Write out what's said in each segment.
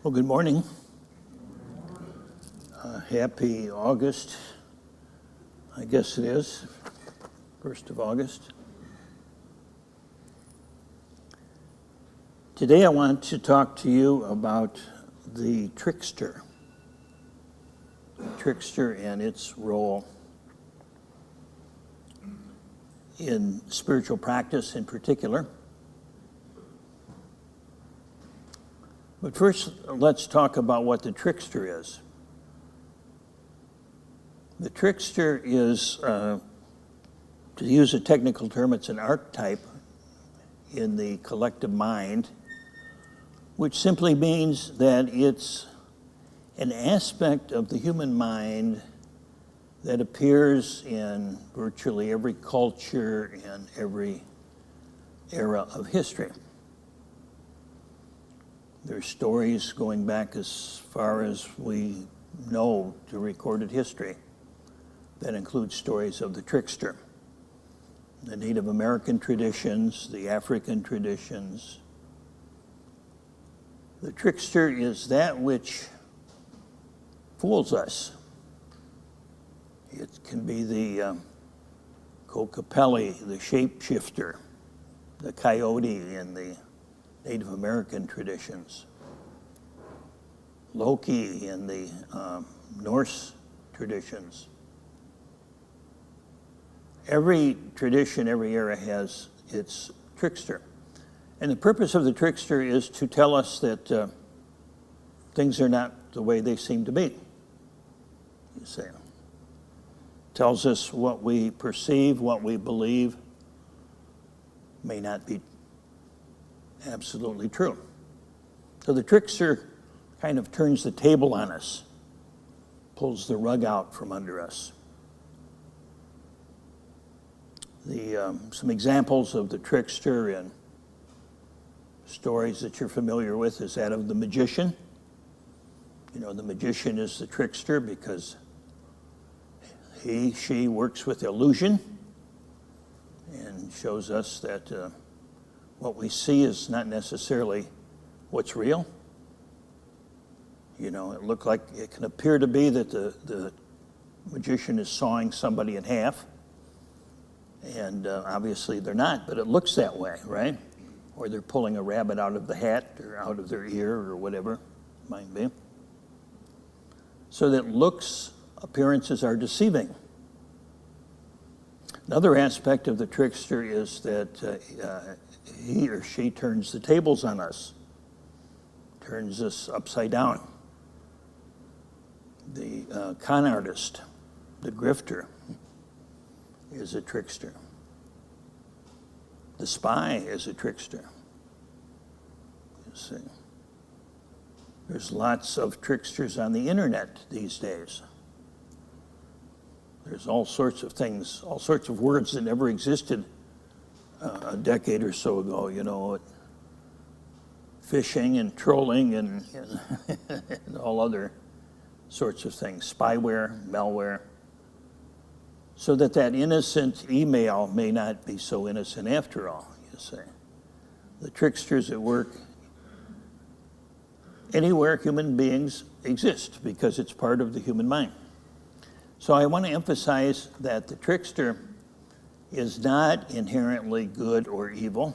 Well, good morning. Happy August. I guess it is, 1st of August. Today I want to talk to you about the trickster. Trickster and its role in spiritual practice in particular. But first, let's talk about what the trickster is. The trickster is, to use a technical term, it's an archetype in the collective mind, which simply means that it's an aspect of the human mind that appears in virtually every culture and every era of history. There's stories going back as far as we know to recorded history that include stories of the trickster. The Native American traditions, the African traditions. The trickster is that which fools us. It can be the Kokopelli, the shapeshifter, the coyote in the Native American traditions, Loki in the Norse traditions. Every tradition, every era has its trickster. And the purpose of the trickster is to tell us that things are not the way they seem to be, you see. Tells us what we perceive, what we believe may not be absolutely true. So the trickster kind of turns the table on us, pulls the rug out from under us. Some examples of the trickster in stories that you're familiar with is that of the magician. You know, the magician is the trickster because she works with illusion and shows us that what we see is not necessarily what's real. You know, it can appear to be that the magician is sawing somebody in half, and obviously they're not, but it looks that way, right? Or they're pulling a rabbit out of the hat or out of their ear or whatever it might be. So that appearances are deceiving. Another aspect of the trickster is that he or she turns the tables on us, turns us upside down. The con artist, the grifter, is a trickster. The spy is a trickster. You see. There's lots of tricksters on the internet these days. There's all sorts of things, all sorts of words that never existed a decade or so ago, you know, phishing and trolling and all other sorts of things, spyware, malware, so that innocent email may not be so innocent after all, you see. The tricksters at work anywhere human beings exist because it's part of the human mind. So I want to emphasize that the trickster is not inherently good or evil.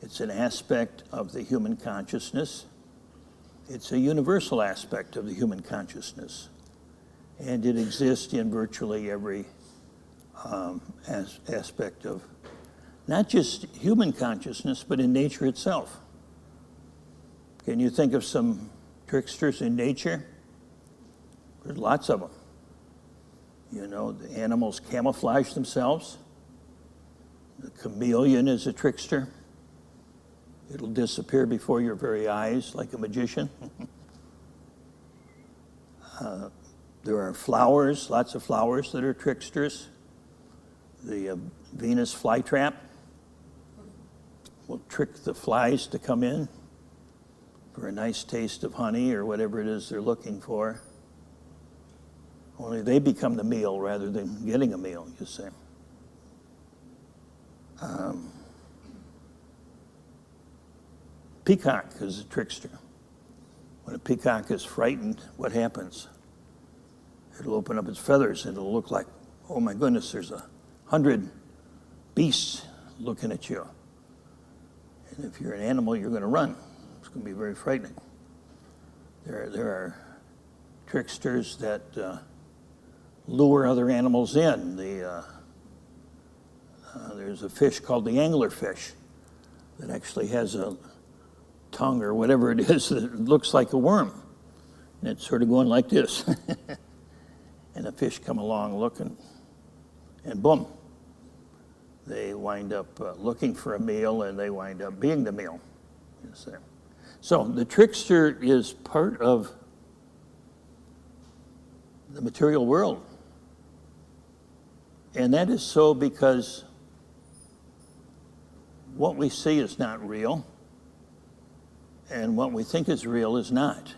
It's an aspect of the human consciousness. It's a universal aspect of the human consciousness. And it exists in virtually every aspect of not just human consciousness, but in nature itself. Can you think of some tricksters in nature? There's lots of them. You know, the animals camouflage themselves. The chameleon is a trickster. It'll disappear before your very eyes like a magician. There are flowers, lots of flowers that are tricksters. The Venus flytrap will trick the flies to come in for a nice taste of honey or whatever it is they're looking for. Only they become the meal rather than getting a meal, you see. Peacock is a trickster. When a peacock is frightened, what happens? It'll open up its feathers and it'll look like, oh my goodness, there's 100 beasts looking at you. And if you're an animal, you're going to run. It's going to be very frightening. There are tricksters that lure other animals in. There's a fish called the anglerfish that actually has a tongue or whatever it is that looks like a worm. And it's sort of going like this. And the fish come along looking, and boom, they wind up looking for a meal, and they wind up being the meal. You see. So the trickster is part of the material world. And that is so because what we see is not real, and what we think is real is not.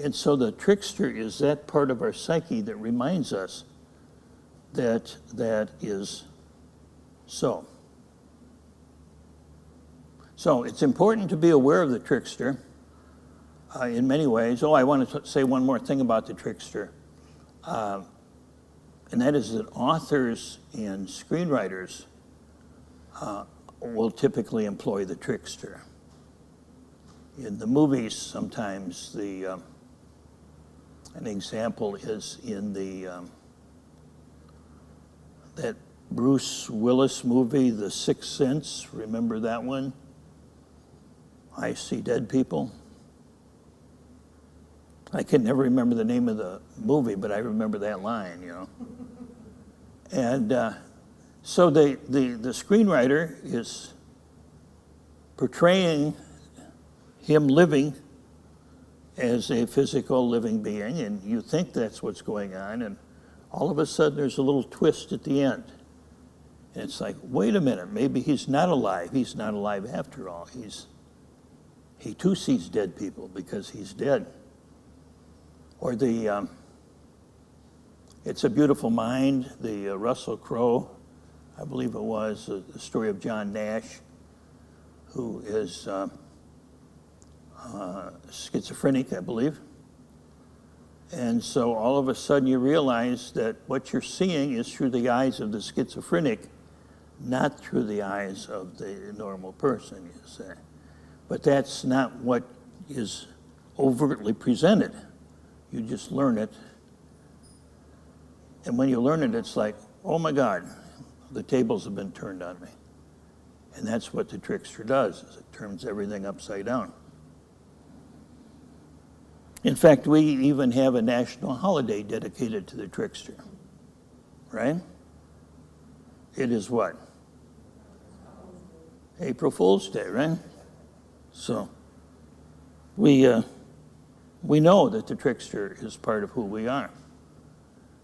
And so the trickster is that part of our psyche that reminds us that that is so. So it's important to be aware of the trickster in many ways. Oh, I want to say one more thing about the trickster. And that is that authors and screenwriters will typically employ the trickster. In the movies, sometimes an example is in that Bruce Willis movie, The Sixth Sense. Remember that one? I see dead people. I can never remember the name of the movie, but I remember that line, you know. And so the screenwriter is portraying him living as a physical living being, and you think that's what's going on, and all of a sudden there's a little twist at the end. And it's like, wait a minute, maybe he's not alive. He's not alive after all. He too sees dead people because he's dead. Or It's a Beautiful Mind, the Russell Crowe, I believe it was, the story of John Nash, who is schizophrenic, I believe. And so all of a sudden you realize that what you're seeing is through the eyes of the schizophrenic, not through the eyes of the normal person, you say. But that's not what is overtly presented. You just learn it. And when you learn it, it's like, oh my God, the tables have been turned on me. And that's what the trickster does, is it turns everything upside down. In fact, we even have a national holiday dedicated to the trickster, right? It is what? April Fool's Day, right? So we know that the trickster is part of who we are.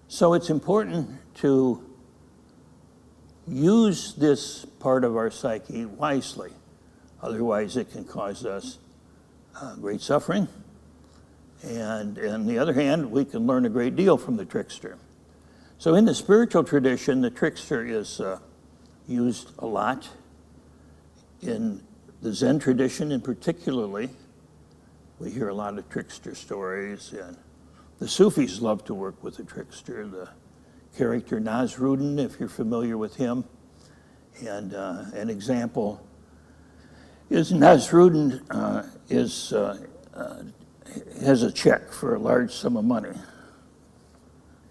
So it's important to use this part of our psyche wisely. Otherwise, it can cause us great suffering. And on the other hand, we can learn a great deal from the trickster. So in the spiritual tradition, the trickster is used a lot. In the Zen tradition in particularly, we hear a lot of trickster stories, and the Sufis love to work with the trickster. The character Nasruddin, if you're familiar with him, and an example is Nasruddin has a check for a large sum of money,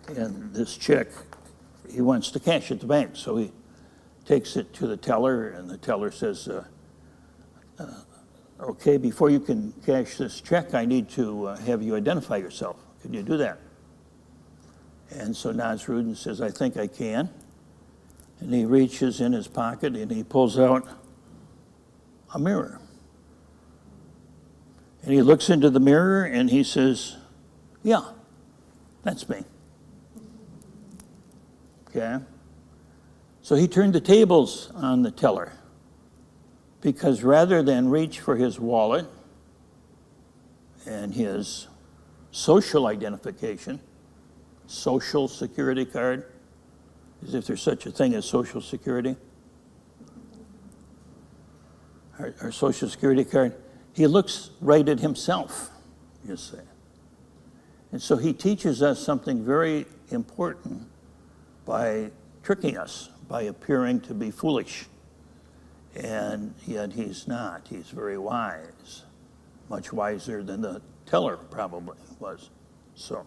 and this check he wants to cash at the bank, so he takes it to the teller, and the teller says, okay, before you can cash this check, I need to have you identify yourself. Can you do that? And so Nasruddin says, I think I can. And he reaches in his pocket and he pulls out a mirror. And he looks into the mirror and he says, yeah, that's me. Okay? So he turned the tables on the teller, because rather than reach for his wallet and his social identification, social security card, as if there's such a thing as social security, our social security card, he looks right at himself. you see. And so he teaches us something very important by tricking us, by appearing to be foolish. And yet he's not. He's very wise, much wiser than the teller probably was. So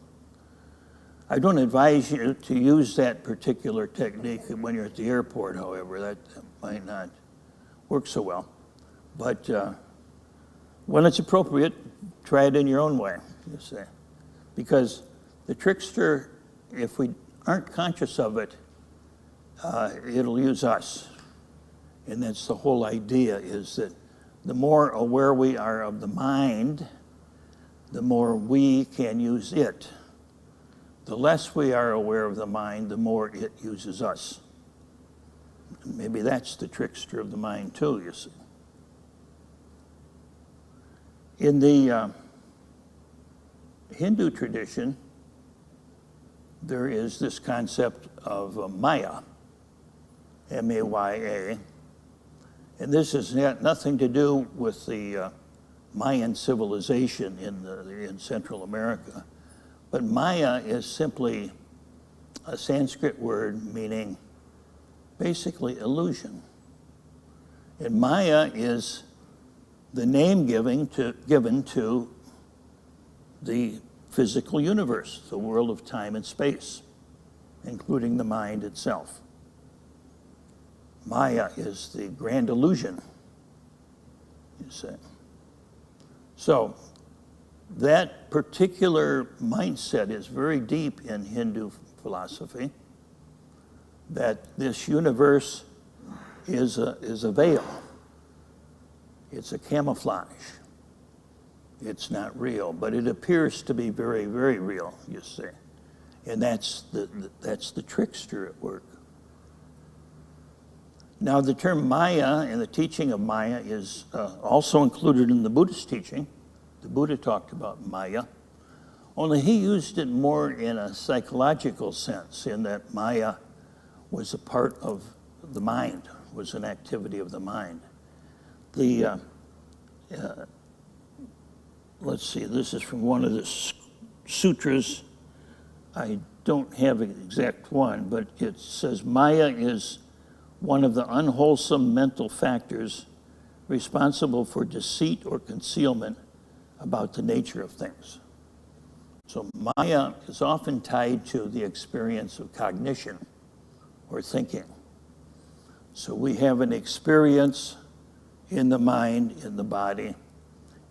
I don't advise you to use that particular technique when you're at the airport, however. That might not work so well. But when it's appropriate, try it in your own way, you see. Because the trickster, if we aren't conscious of it, it'll use us. And that's the whole idea, is that the more aware we are of the mind, the more we can use it. The less we are aware of the mind, the more it uses us. Maybe that's the trickster of the mind too, you see. In the Hindu tradition, there is this concept of Maya, M-A-Y-A, and this has nothing to do with the Mayan civilization in Central America, but Maya is simply a Sanskrit word meaning basically illusion. And Maya is the name given to the physical universe, the world of time and space, including the mind itself. Maya is the grand illusion, you say. So that particular mindset is very deep in Hindu philosophy, that this universe is a veil. It's a camouflage. It's not real, but it appears to be very, very real, you see. And that's the trickster at work. Now, the term Maya and the teaching of Maya is also included in the Buddhist teaching. The Buddha talked about Maya, only he used it more in a psychological sense, in that Maya was a part of the mind, was an activity of the mind. Let's see, this is from one of the sutras. I don't have an exact one, but it says Maya is one of the unwholesome mental factors responsible for deceit or concealment about the nature of things. So Maya is often tied to the experience of cognition or thinking. So we have an experience in the mind, in the body,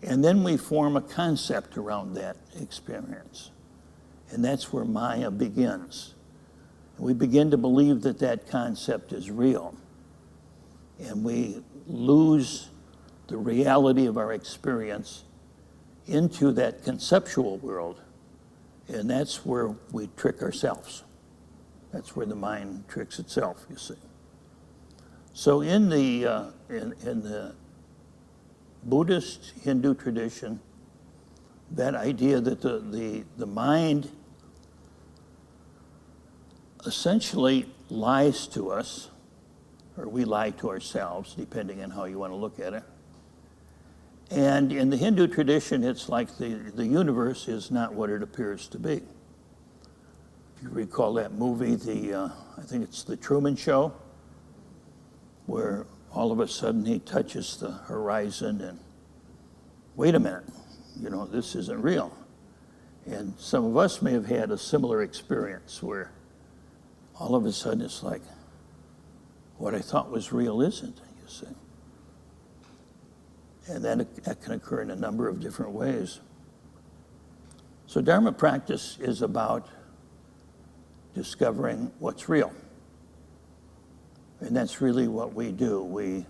and then we form a concept around that experience. And that's where Maya begins. We begin to believe that that concept is real. And we lose the reality of our experience into that conceptual world. And that's where we trick ourselves. That's where the mind tricks itself, you see. So in the Buddhist Hindu tradition, that idea that the mind essentially lies to us, or we lie to ourselves, depending on how you want to look at it. And in the Hindu tradition, it's like the universe is not what it appears to be. If you recall that movie, I think it's The Truman Show, where all of a sudden he touches the horizon and, wait a minute, this isn't real. And some of us may have had a similar experience where all of a sudden it's like, what I thought was real isn't, you see. And that can occur in a number of different ways. So Dharma practice is about discovering what's real. And that's really what we do. We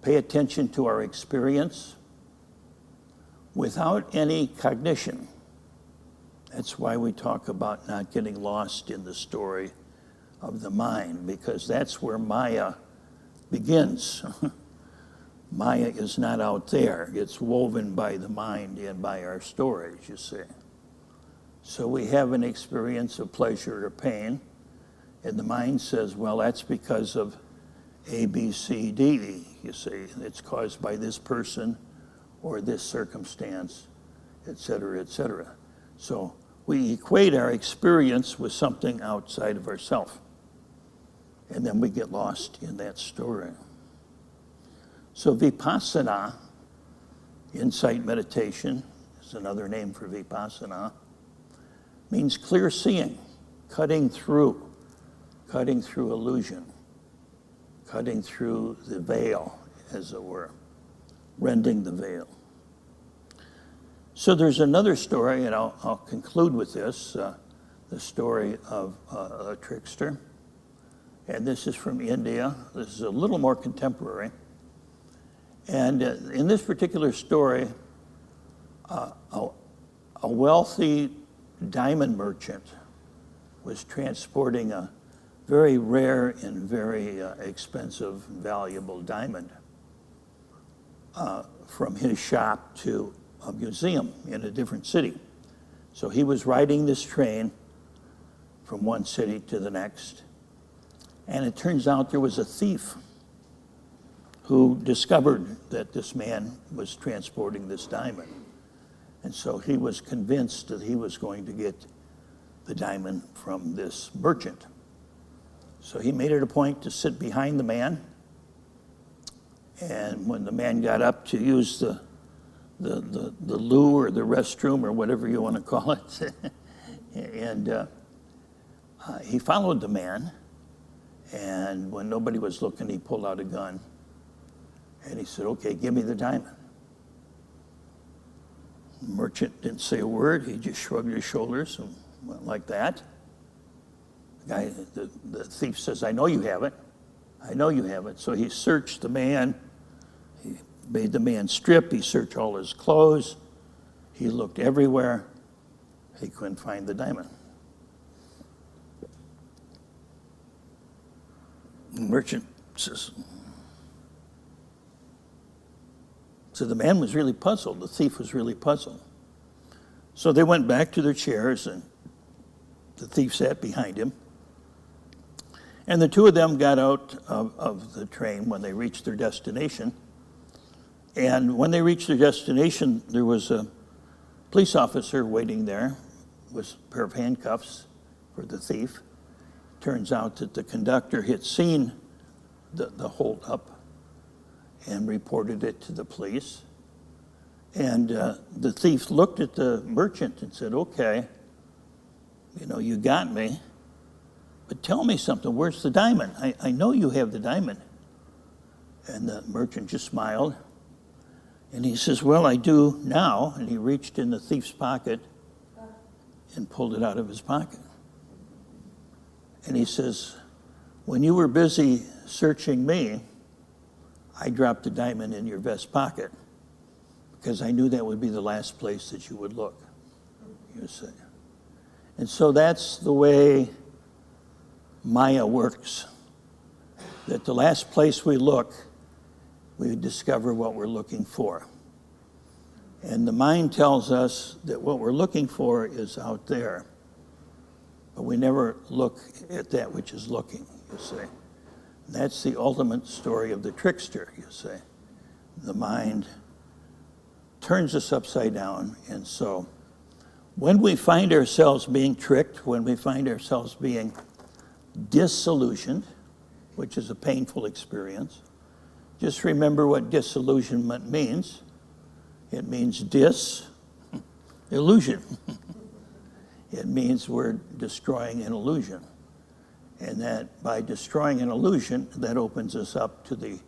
pay attention to our experience without any cognition. That's why we talk about not getting lost in the story of the mind, because that's where Maya begins. Maya is not out there. It's woven by the mind and by our stories, you see. So we have an experience of pleasure or pain, and the mind says, well, that's because of A, B, C, D, you see. It's caused by this person or this circumstance, et cetera, et cetera. So we equate our experience with something outside of ourselves. And then we get lost in that story. So vipassana, insight meditation, is another name for vipassana, means clear seeing, cutting through illusion, cutting through the veil, as it were, rending the veil. So there's another story, and I'll conclude with this, the story of a trickster. And this is from India. This is a little more contemporary. And in this particular story, a wealthy diamond merchant was transporting a very rare and very expensive, valuable diamond from his shop to a museum in a different city. So he was riding this train from one city to the next, and it turns out there was a thief who discovered that this man was transporting this diamond. And so he was convinced that he was going to get the diamond from this merchant. So he made it a point to sit behind the man, and when the man got up to use the loo or the restroom or whatever you want to call it, and he followed the man, and when nobody was looking, he pulled out a gun, and he said, "Okay, give me the diamond." The merchant didn't say a word. He just shrugged his shoulders and went like that. The thief says, "I know you have it. I know you have it." So he searched the man. He made the man strip. He searched all his clothes. He looked everywhere. He couldn't find the diamond. The merchant says, so the man was really puzzled. The thief was really puzzled. So they went back to their chairs, and the thief sat behind him. And the two of them got out of the train when they reached their destination. And when they reached their destination, there was a police officer waiting there with a pair of handcuffs for the thief. Turns out that the conductor had seen the holdup and reported it to the police. And the thief looked at the merchant and said, "Okay, you got me. But tell me something, where's the diamond? I know you have the diamond." And the merchant just smiled. And he says, "Well, I do now." And he reached in the thief's pocket and pulled it out of his pocket. And he says, "When you were busy searching me, I dropped the diamond in your vest pocket because I knew that would be the last place that you would look," you see. And so that's the way Maya works, that the last place we look, we discover what we're looking for. And the mind tells us that what we're looking for is out there, but we never look at that which is looking, you see. And that's the ultimate story of the trickster, you see. The mind turns us upside down, and so when we find ourselves being tricked, when we find ourselves being disillusioned, which is a painful experience, just remember what disillusionment means. It means illusion. It means we're destroying an illusion. And that by destroying an illusion, that opens us up to the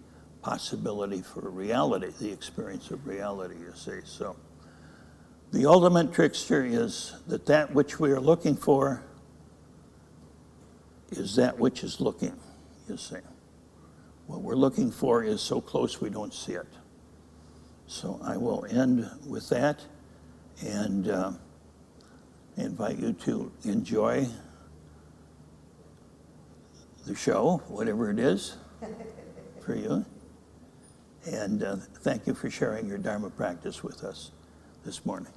possibility for reality, the experience of reality, you see. So the ultimate trickster is that which we are looking for is that which is looking, you see. What we're looking for is so close we don't see it. So I will end with that and invite you to enjoy the show, whatever it is for you. And thank you for sharing your Dharma practice with us this morning.